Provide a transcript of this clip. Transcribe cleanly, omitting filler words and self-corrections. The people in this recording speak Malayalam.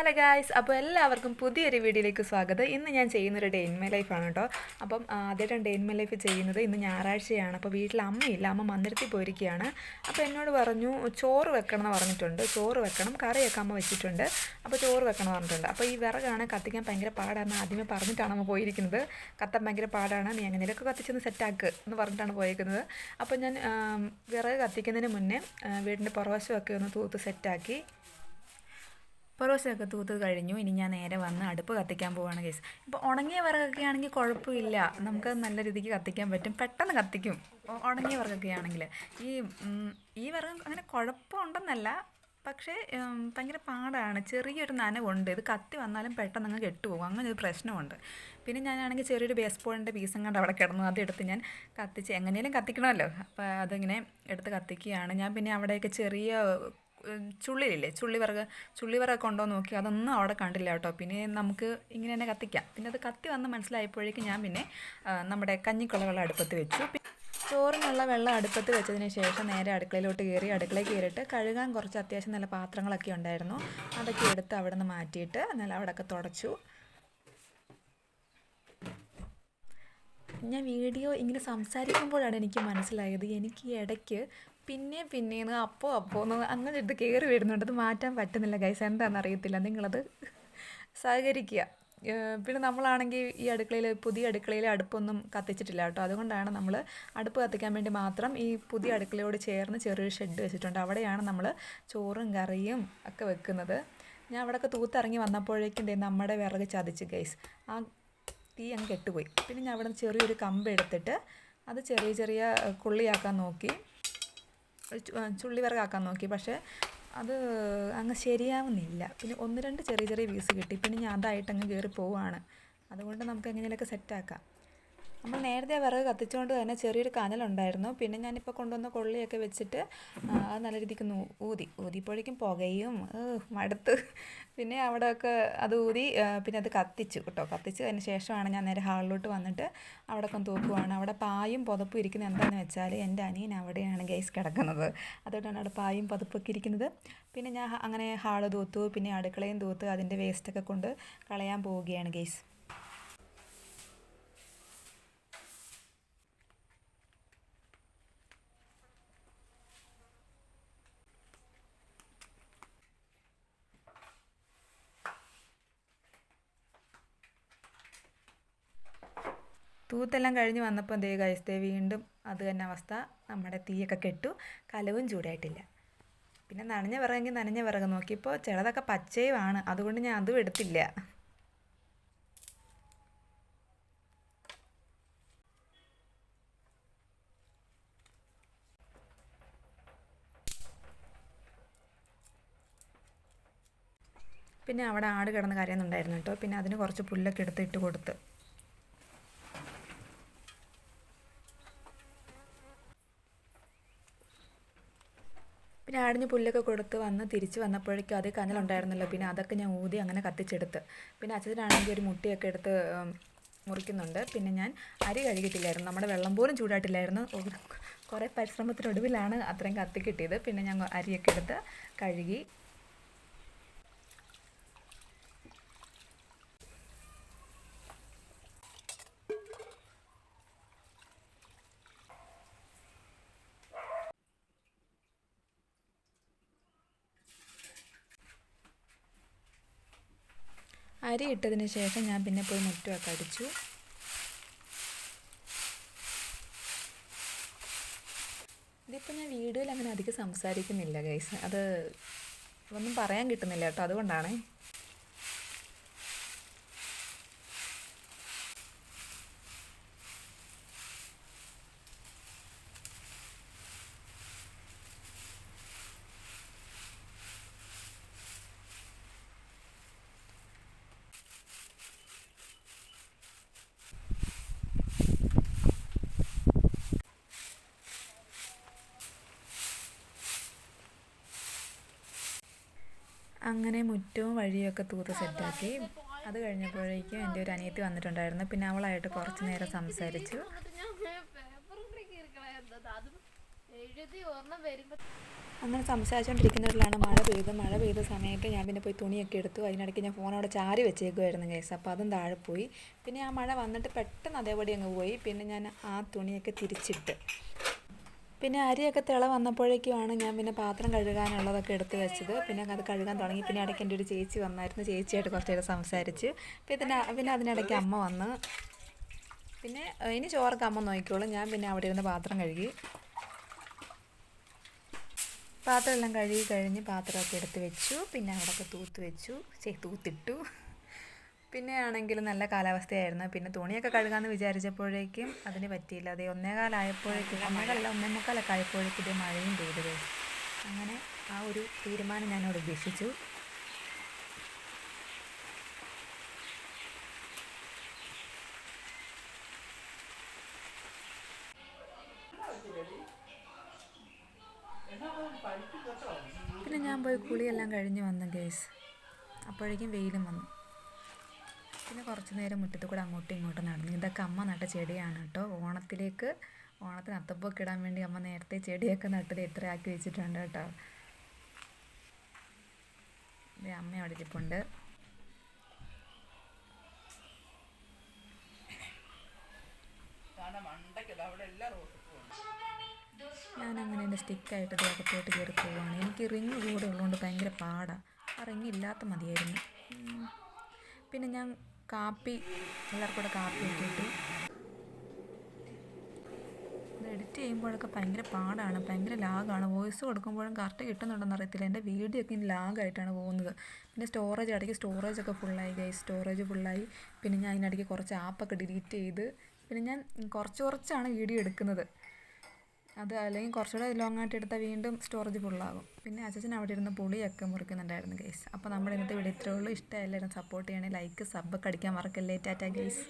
ഹലോ ഗായ്സ്, അപ്പോൾ എല്ലാവർക്കും പുതിയൊരു വീഡിയോയിലേക്ക് സ്വാഗതം. ഇന്ന് ഞാൻ ചെയ്യുന്നൊരു ഡേ ഇൻ മൈ ലൈഫാണ് കേട്ടോ. അപ്പം ആദ്യമായിട്ടാണ് ഡേ ഇൻ മൈ ലൈഫ് ചെയ്യുന്നത്. ഇന്ന് ഞായറാഴ്ചയാണ്. അപ്പോൾ വീട്ടിൽ അമ്മയില്ല, അമ്മ മന്ദിരത്തിൽ പോയിരിക്കുകയാണ്. അപ്പോൾ എന്നോട് പറഞ്ഞു ചോറ് വെക്കണം എന്ന് പറഞ്ഞിട്ടുണ്ട്. ചോറ് വെക്കണം, കറിയൊക്കെ അമ്മ വെച്ചിട്ടുണ്ട്. അപ്പോൾ ചോറ് വെക്കണം എന്ന് പറഞ്ഞിട്ടുണ്ട്. അപ്പോൾ ഈ വിറകാണ് കത്തിക്കാൻ ഭയങ്കര പാടാണ് ആദ്യമേ പറഞ്ഞിട്ടാണ് അമ്മ പോയിരിക്കുന്നത്. കത്താൻ ഭയങ്കര പാടാണ്, നീ എങ്ങനെയൊക്കെ കത്തിച്ചൊന്ന് സെറ്റാക്ക് എന്ന് പറഞ്ഞിട്ടാണ് പോയിരിക്കുന്നത്. അപ്പോൾ ഞാൻ വിറക് കത്തിക്കുന്നതിന് മുന്നേ വീടിൻ്റെ പുറവശമൊക്കെ ഒന്ന് തൂത്ത് സെറ്റാക്കി. പൊറോസയൊക്കെ തൂത്ത് കഴിഞ്ഞു. ഇനി ഞാൻ നേരെ വന്ന് അടുപ്പ് കത്തിക്കാൻ പോവുകയാണ് ഗൈസ്. ഇപ്പോൾ ഉണങ്ങിയ വിറകൊക്കെ ആണെങ്കിൽ കുഴപ്പമില്ല, നമുക്ക് നല്ല രീതിക്ക് കത്തിക്കാൻ പറ്റും, പെട്ടെന്ന് കത്തിക്കും. ഉണങ്ങിയ വിറകൊക്കെ ആണെങ്കിൽ ഈ വിറക് അങ്ങനെ കുഴപ്പമുണ്ടെന്നല്ല, പക്ഷേ ഭയങ്കര പാടാണ്. ചെറിയൊരു നനവുണ്ട്, ഇത് കത്തി വന്നാലും പെട്ടെന്ന് അങ്ങ് കെട്ടുപോകും, അങ്ങനെ ഒരു പ്രശ്നമുണ്ട്. പിന്നെ ഞാനാണെങ്കിൽ ചെറിയൊരു ബേസ്ബോളിൻ്റെ പീസും കണ്ട് അവിടെ കിടന്നു, അതെടുത്ത് ഞാൻ കത്തിച്ച് എങ്ങനെയും കത്തിക്കണമല്ലോ. അപ്പോൾ അതിങ്ങനെ എടുത്ത് കത്തിക്കുകയാണ് ഞാൻ. പിന്നെ അവിടെയൊക്കെ ചെറിയ ചുള്ളിയില്ലേ, ചുള്ളിവിറകൊക്കെ ഉണ്ടോ നോക്കി, അതൊന്നും അവിടെ കണ്ടില്ല കേട്ടോ. പിന്നെ നമുക്ക് ഇങ്ങനെ തന്നെ കത്തിക്കാം. പിന്നെ അത് കത്തി വന്ന് മനസ്സിലായപ്പോഴേക്കും ഞാൻ പിന്നെ നമ്മുടെ കഞ്ഞിക്കുള്ള വെള്ളം അടുപ്പത്ത് വെച്ചു. ചോറിനുള്ള വെള്ളം അടുപ്പത്ത് വെച്ചതിന് ശേഷം നേരെ അടുക്കളയിലോട്ട് കയറി. അടുക്കളയിൽ കയറിയിട്ട് കഴുകാൻ കുറച്ച് അത്യാവശ്യം നല്ല പാത്രങ്ങളൊക്കെ ഉണ്ടായിരുന്നു, അതൊക്കെ എടുത്ത് അവിടെ നിന്ന് മാറ്റിയിട്ട് നല്ല അവിടെയൊക്കെ തുടച്ചു. ഞാൻ വീഡിയോ ഇങ്ങനെ സംസാരിക്കുമ്പോഴാണ് എനിക്ക് മനസ്സിലായത്, എനിക്ക് ഇടയ്ക്ക് പിന്നേന്ന് അപ്പോന്ന് അങ്ങനെ എടുത്ത് കയറി വരുന്നുണ്ട്. അത് മാറ്റാൻ പറ്റുന്നില്ല ഗൈസ്, എന്താണെന്ന് അറിയത്തില്ല. നിങ്ങളത് സഹകരിക്കുക. പിന്നെ നമ്മളാണെങ്കിൽ ഈ പുതിയ അടുക്കളയിൽ അടുപ്പൊന്നും കത്തിച്ചിട്ടില്ല കേട്ടോ. അതുകൊണ്ടാണ് നമ്മൾ അടുപ്പ് കത്തിക്കാൻ വേണ്ടി മാത്രം ഈ പുതിയ അടുക്കളയോട് ചേർന്ന് ചെറിയൊരു ഷെഡ് വെച്ചിട്ടുണ്ട്. അവിടെയാണ് നമ്മൾ ചോറും കറിയും ഒക്കെ വെക്കുന്നത്. ഞാൻ അവിടെയൊക്കെ തൂത്തിറങ്ങി വന്നപ്പോഴേക്കും നമ്മുടെ വിറക് ചതിച്ച് ഗൈസ്, ആ തീ അങ്ങ് കെട്ടുപോയി. പിന്നെ ഞാൻ അവിടെ ചെറിയൊരു കമ്പ് എടുത്തിട്ട് അത് ചെറിയ ചെറിയ കുള്ളിയാക്കാൻ നോക്കി, ചുള്ളി വിറകാക്കാൻ നോക്കി. പക്ഷേ അത് അങ്ങ് ശരിയാവുന്നില്ല. പിന്നെ ഒന്ന് രണ്ട് ചെറിയ ചെറിയ പീസ് കിട്ടി. പിന്നെ ഞാൻ അതായിട്ട് അങ്ങ് കയറി പോവുകയാണ്. അതുകൊണ്ട് നമുക്ക് എങ്ങനെയൊക്കെ സെറ്റാക്കാം. നമ്മൾ നേരത്തെ വിറക് കത്തിച്ചുകൊണ്ട് തന്നെ ചെറിയൊരു കനലുണ്ടായിരുന്നു. പിന്നെ ഞാനിപ്പോൾ കൊണ്ടുവന്ന കൊള്ളിയൊക്കെ വെച്ചിട്ട് അത് നല്ല രീതിക്ക് ഊതിപ്പോഴേക്കും പുകയും മടുത്ത്. പിന്നെ അവിടെയൊക്കെ അത് ഊതി പിന്നെ അത് കത്തിച്ചു കേട്ടോ. കത്തിച്ചതിന് ശേഷമാണ് ഞാൻ നേരെ ഹാളിലോട്ട് വന്നിട്ട് അവിടെയൊക്കെ തൂക്കുവാണ്. അവിടെ പായും പുതപ്പും ഇരിക്കുന്നത് എന്താണെന്ന് വെച്ചാൽ എൻ്റെ അനിയൻ അവിടെയാണ് ഗൈസ് കിടക്കുന്നത്, അതുകൊണ്ടാണ് അവിടെ പായും പുതപ്പൊക്കെ ഇരിക്കുന്നത്. പിന്നെ ഞാൻ അങ്ങനെ ഹാള് തൂത്തു, പിന്നെ അടുക്കളയും തൂത്ത് അതിൻ്റെ വേസ്റ്റൊക്കെ കൊണ്ട് കളയാൻ പോവുകയാണ് ഗൈസ്. തൂത്തെല്ലാം കഴിഞ്ഞ് വന്നപ്പോൾ ദേ ഗൈസ്, വീണ്ടും അത് തന്നെ അവസ്ഥ. നമ്മുടെ തീയൊക്കെ കെട്ടു, കലവും ചൂടായിട്ടില്ല. പിന്നെ നനഞ്ഞ വിറകെങ്കിൽ നനഞ്ഞ വിറക് നോക്കിയപ്പോൾ ചിലതൊക്കെ പച്ചയുമാണ്, അതുകൊണ്ട് ഞാൻ അതും എടുത്തില്ല. പിന്നെ അവിടെ ആട് കിടന്ന് കരയുന്നുണ്ടായിരുന്നു കേട്ടോ. പിന്നെ അതിന് കുറച്ച് പുല്ലൊക്കെ എടുത്ത് ഇട്ട് കൊടുത്ത്. പിന്നെ ആടിന് പുല്ലൊക്കെ കൊടുത്ത് വന്ന് തിരിച്ച് വന്നപ്പോഴേക്കും അത് കനലുണ്ടായിരുന്നല്ലോ. പിന്നെ അതൊക്കെ ഞാൻ ഊതി അങ്ങനെ കത്തിച്ചെടുത്ത്. പിന്നെ അച്ഛനാണെങ്കിൽ ഒരു മുട്ടിയൊക്കെ എടുത്ത് മുറിക്കുന്നുണ്ട്. പിന്നെ ഞാൻ അരി കഴുകിയിട്ടില്ലായിരുന്നു, നമ്മുടെ വെള്ളം പോലും ചൂടായിട്ടില്ലായിരുന്നു. കുറേ പരിശ്രമത്തിനൊടുവിലാണ് അത്രയും കത്തി കിട്ടിയത്. പിന്നെ ഞാൻ അരിയൊക്കെ എടുത്ത് കഴുകി. അരി ഇട്ടതിന് ശേഷം ഞാൻ പിന്നെ പോയി മുറ്റമൊക്കെ അടിച്ചു. ഇതിപ്പോൾ ഞാൻ വീഡിയോയിൽ അങ്ങനെ അധികം സംസാരിക്കുന്നില്ല ഗൈസ്, അത് ഒന്നും പറയാൻ കിട്ടുന്നില്ല കേട്ടോ, അതുകൊണ്ടാണ്. അങ്ങനെ മുറ്റവും വഴിയൊക്കെ തൂത്ത് സെറ്റാക്കി. അത് കഴിഞ്ഞപ്പോഴേക്കും എൻ്റെ ഒരു അനിയത്തി വന്നിട്ടുണ്ടായിരുന്നു. പിന്നെ അവളായിട്ട് കുറച്ച് നേരം സംസാരിച്ചു. അങ്ങനെ സംസാരിച്ചുകൊണ്ടിരിക്കുന്നവരിലാണ് മഴ പെയ്ത സമയത്ത് ഞാൻ പിന്നെ പോയി തുണിയൊക്കെ എടുത്തു. അതിനിടയ്ക്ക് ഞാൻ ഫോൺ അവിടെ ചാരി വെച്ചേക്കുമായിരുന്നു കേസ്. അപ്പോൾ അതും താഴെ പോയി. പിന്നെ ആ മഴ വന്നിട്ട് പെട്ടെന്ന് അതേപടി അങ്ങ് പോയി. പിന്നെ ഞാൻ ആ തുണിയൊക്കെ തിരിച്ചിട്ട് പിന്നെ അരിയൊക്കെ തിള വന്നപ്പോഴേക്കുമാണ് ഞാൻ പിന്നെ പാത്രം കഴുകാനുള്ളതൊക്കെ എടുത്ത് വെച്ചത്. പിന്നെ അത് കഴുകാൻ തുടങ്ങി. പിന്നെ ഇടയ്ക്ക് എൻ്റെ ഒരു ചേച്ചി വന്നായിരുന്നു. ചേച്ചിയായിട്ട് കുറച്ച് നേരം സംസാരിച്ച് പിന്നെ അതിനിടയ്ക്ക് അമ്മ വന്ന് പിന്നെ ഇനി ചോറൊക്കെ അമ്മ നോക്കിക്കോളും. ഞാൻ പിന്നെ അവിടെ ഇരുന്ന് പാത്രം കഴുകി. പാത്രമെല്ലാം കഴുകി കഴിഞ്ഞ് പാത്രമൊക്കെ എടുത്ത് വെച്ചു. പിന്നെ അവിടെയൊക്കെ തൂത്തിട്ടു. പിന്നെ ആണെങ്കിൽ നല്ല കാലാവസ്ഥയായിരുന്നു. പിന്നെ തുണിയൊക്കെ കഴുകാമെന്ന് വിചാരിച്ചപ്പോഴേക്കും അതിന് പറ്റിയില്ല. അതേ 1:15 ആയപ്പോഴേക്കും ഇതേ മഴയും പെയ്തത്. അങ്ങനെ ആ ഒരു തീരുമാനം ഞാനവിടെ ഉപേക്ഷിച്ചു. പിന്നെ ഞാൻ പോയി കുളിയെല്ലാം കഴിഞ്ഞ് വന്നു ഗൈസ്. അപ്പോഴേക്കും വെയിലും വന്നു. പിന്നെ കുറച്ച് നേരം മുറ്റത്ത് കൂടെ അങ്ങോട്ടും ഇങ്ങോട്ടും നടന്നു. ഇതൊക്കെ അമ്മ നട്ട ചെടിയാണ് കേട്ടോ. ഓണത്തിന് അത്തപ്പൊക്കെ ഇടാൻ വേണ്ടി അമ്മ നേരത്തെ ചെടിയൊക്കെ നട്ടത് ഇത്രയാക്കി വെച്ചിട്ടുണ്ട് കേട്ടോ. അമ്മ അവിടെ ഇരിപ്പുണ്ട്. ഞാനങ്ങനെ എൻ്റെ സ്റ്റിക്കായിട്ട് ദേഹത്തോട്ട് കയറി പോവുകയാണ്. എനിക്ക് റിങ് കൂടെ ഉള്ളതുകൊണ്ട് ഭയങ്കര പാടാണ്. ആ റിങ് ഇല്ലാത്ത മതിയായിരുന്നു. പിന്നെ ഞാൻ എല്ലാവർക്കും കൂടെ കാപ്പിയൊക്കെ ഇട്ടു. അത് എഡിറ്റ് ചെയ്യുമ്പോഴൊക്കെ ഭയങ്കര പാടാണ്, ഭയങ്കര ലാഗാണ്. വോയിസ് കൊടുക്കുമ്പോഴും കറക്റ്റ് കിട്ടുന്നുണ്ടെന്ന് അറിയത്തില്ല. എൻ്റെ വീഡിയോ ഒക്കെ ലാഗായിട്ടാണ് പോകുന്നത്. പിന്നെ ഇടയ്ക്ക് സ്റ്റോറേജൊക്കെ ഫുള്ളായി. പിന്നെ ഞാൻ അതിനിടയ്ക്ക് കുറച്ച് ആപ്പൊക്കെ ഡിലീറ്റ് ചെയ്ത്. പിന്നെ ഞാൻ കുറച്ചാണ് വീഡിയോ എടുക്കുന്നത്. അത് അല്ലെങ്കിൽ കുറച്ചുകൂടെ ലോങ്ങായിട്ട് എടുത്താൽ വീണ്ടും സ്റ്റോറേജ് ഫുള്ളാകും. പിന്നെ അച്ഛൻ അവിടെ ഇരുന്ന് പുളിയൊക്കെ മുറിക്കുന്നുണ്ടായിരുന്നു ഗൈസ്. അപ്പോൾ നമ്മുടെ ഇന്നത്തെ വീഡിയോ ഇത്രയേ ഉള്ളൂ. ഇഷ്ടമായാലും സപ്പോർട്ട് ചെയ്യണേ. ലൈക്ക് സബ്ബൊക്കെ അടിക്കാൻ മറക്കല്ലേ. ടാറ്റാ ഗൈസ്.